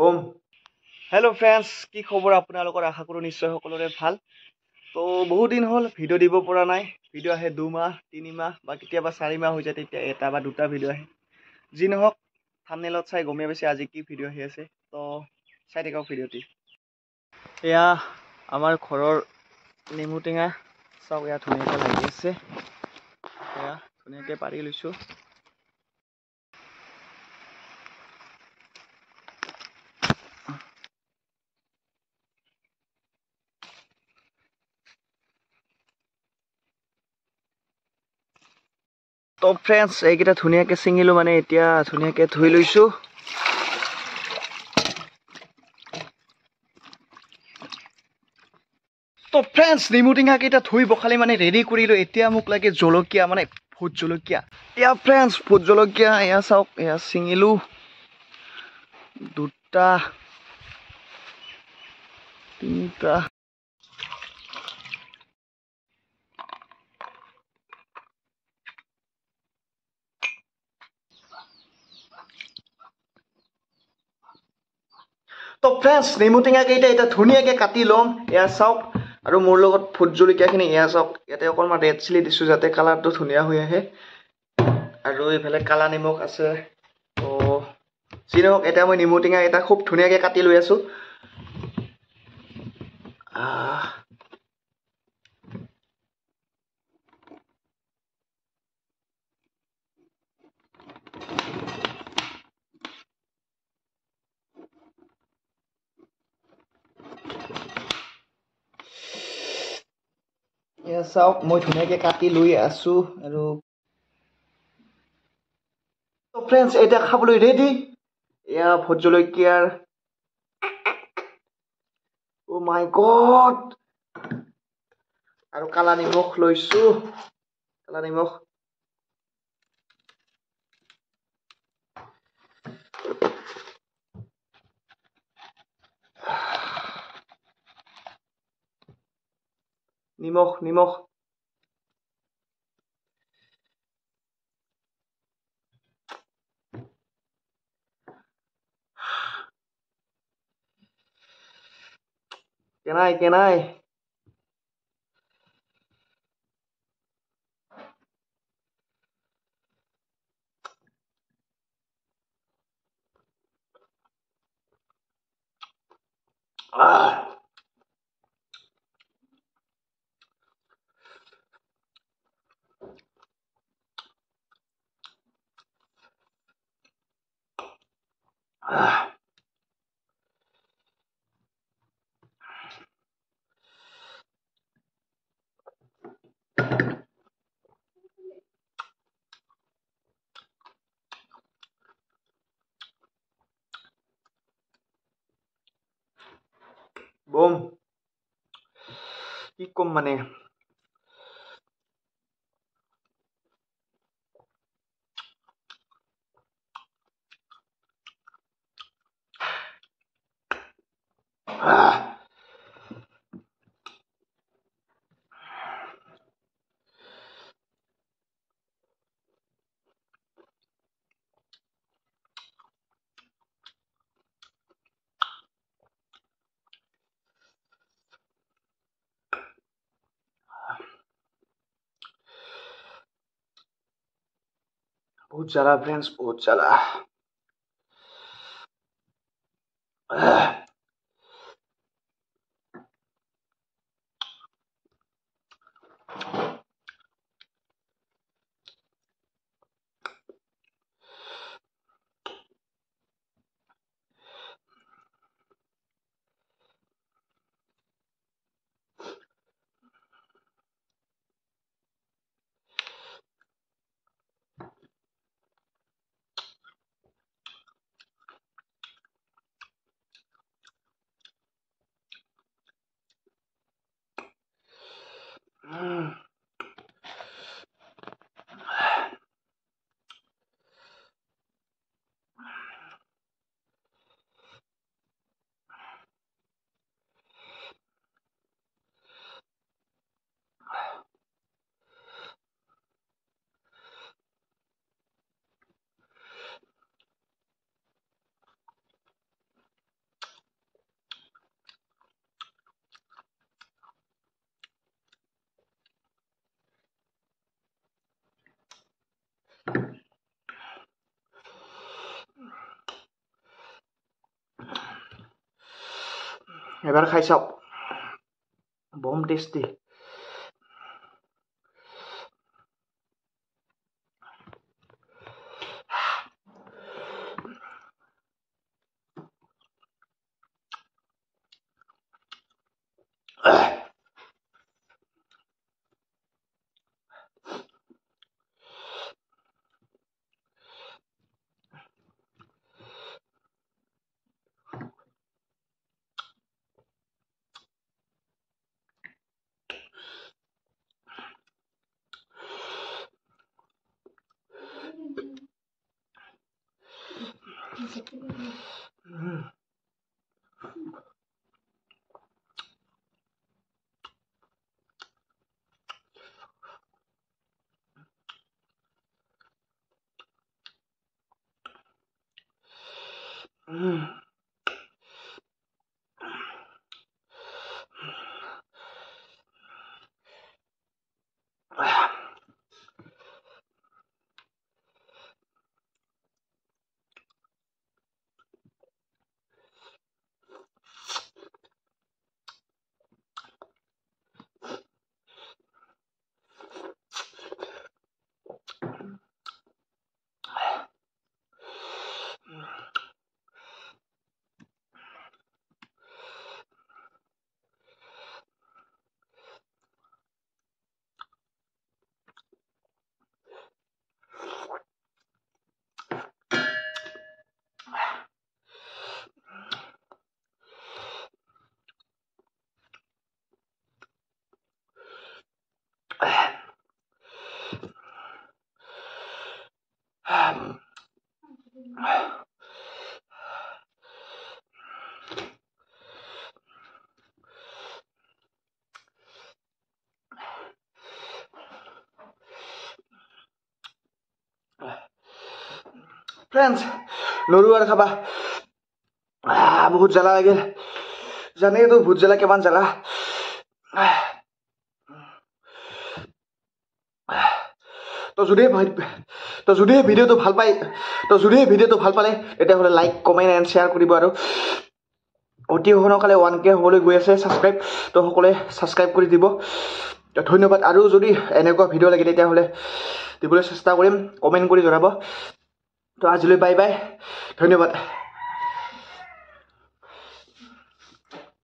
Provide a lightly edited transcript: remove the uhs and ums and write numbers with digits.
Broom hello' friends, কি খবৰ আপোনালোকৰ? আশা কৰোঁ নিশ্চয় সকলোৰে ভাল। তো বহু দিন হ'ল ভিডিঅ' দিব পৰা নাই। ভিডিঅ' আহে 2 মাহ 3 মাহ বা কেতিয়াবা 4 মাহ হৈ যায়, তেতিয়া এটা বা দুটা ভিডিঅ' আহে। যি নহওক, থাম্বনেইলত চাই গমেই পাইছে আজি কি ভিডিঅ' আহি আছে। তো চাই থাকক ভিডিঅ'টি। এয়া আমাৰ ঘৰৰ নেমু টেঙা, চাওক এয়া ধুনীয়াকৈ লাগি আছে। এয়া ধুনীয়াকৈ পাৰি লৈছোঁ। তো ফ্ৰেণ্ডছ, এইকেইটা ধুনীয়াকৈ ছিঙিলোঁ, মানে এতিয়া ধুনীয়াকৈ ধুই লৈছোঁ। তো ফ্ৰেণ্ডছ, নেমু টেঙাকেইটা ধুই বখালি মানে ৰেডি কৰিলোঁ। এতিয়া মোক লাগে জলকীয়া, মানে ভোট জলকীয়া। এয়া ফ্ৰেণ্ডছ, ভোট জলকীয়া এয়া চাওক, এয়া ছিঙিলোঁ 2টা 3টা। তো ফ্ৰেণ্ডছ, নেমু টেঙাকেইটা এতিয়া ধুনীয়াকৈ কাটি ল'ম। এয়া চাওক, আৰু মোৰ লগত ভোট জলকীয়াখিনি এয়া চাওক। ইয়াতে অকণমান ৰেড চিলি দিছোঁ যাতে কালাৰটো ধুনীয়া হৈ আহে। আৰু এইফালে কালা নিমখ আছে। তো যি নহওক, এতিয়া মই নেমু টেঙা এটা খুব ধুনীয়াকৈ কাটি লৈ আছোঁ। এয়া চাওক, মই ধুনীয়াকৈ কাটি লৈ আছোঁ। আৰু ফ্ৰেণ্ডছ, এতিয়া খাবলৈ ৰেডি। এয়া ভোট জলকীয়াৰ, অ' মাই গড, আৰু কালা নিমখ লৈছোঁ। কালা নিমখ নিমখ কেনাই বুম, কি ক'ম মানে। বহুত জ্বালা ফ্ৰেণ্ডছ, বহুত জ্বালা। এবাৰ খাই চাওক বম টেষ্টি ফ্ৰেন্ডছ নৰু আৰু খাবা বহুত জ্বালা লাগিল জানেইতো ভোট জ্বালা কিমান জ্বালা তো যদি ভিডিঅ'টো ভাল পালে তেতিয়াহ'লে লাইক কমেণ্ট এণ্ড শ্বেয়াৰ কৰিব আৰু অতি সোনকালে 1K হ'বলৈ গৈ আছে ছাবস্ক্ৰাইব তো সকলোৱে ছাবস্ক্ৰাইব কৰি দিব ধন্যবাদ আৰু যদি এনেকুৱা ভিডিঅ' লাগে তেতিয়াহ'লে দিবলৈ চেষ্টা কৰিম কমেণ্ট কৰি জনাব তো আজিলৈ বাই বাই ধন্যবাদ